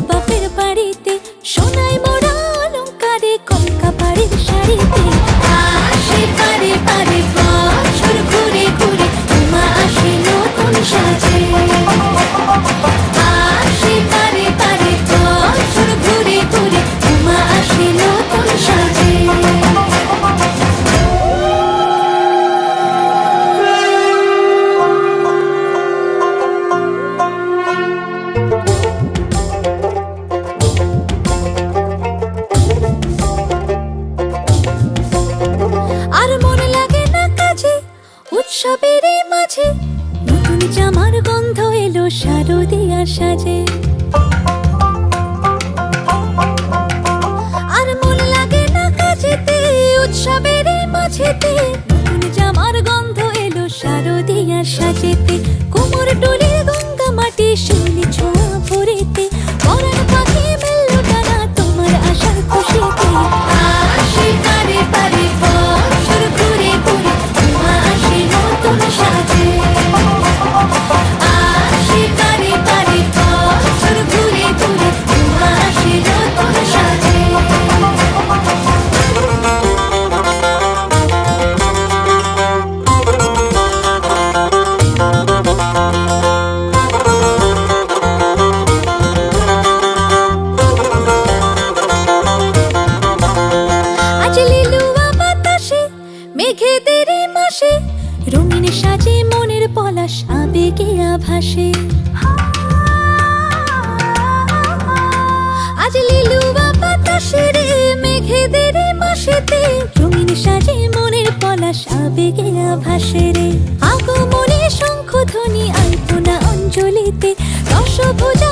বাপের বাড়িতে, সোনায় মোড়া অলংকারে কলকা বাড়ির শাড়িতে। আসে পারে পারে বছর ঘুরে ঘুরে, মা আসে নতুন সাজে। আসে পারে পারে বছর ঘুরে ঘুরে, মা আসে নতুন সাজে। আর মন লাগে না কাজে, উৎসবের মাঝে নতুন জামার গন্ধ এলো শারদিয়ার সাজে। আর মন লাগে না কাজেতে, উৎসবের মাঝেতে নতুন জামার গন্ধ এলো শারদিয়ার সাজেতে। কোমর ডোলে গঙ্গা মাটি, শিউলি ছোঁয়া ভরেতে, পরাণ পাখি মেললো ডানা তোমার আশার খুশিতে। আসে পারে পারে বছর ঘুরে ঘুরে, মা আসে নতুন সাজে। আসে পারে পারে বছর ঘুরে ঘুরে, মা আসে নতুন সাজে। আজ লিলুয়া বাতাসে, মেঘেদের মাসে, রঙিন সাজে মনের পলাশ আবেগে আভাসে। আজ লিলুয়া বাতাসে রে, মেঘেদের মাসেতে, রঙিন সাজে মনের পলাশ আবেগে আভাসে রে। আগমনে শঙ্খধ্বনি আলপনা অঞ্জলিতে, দশভুজ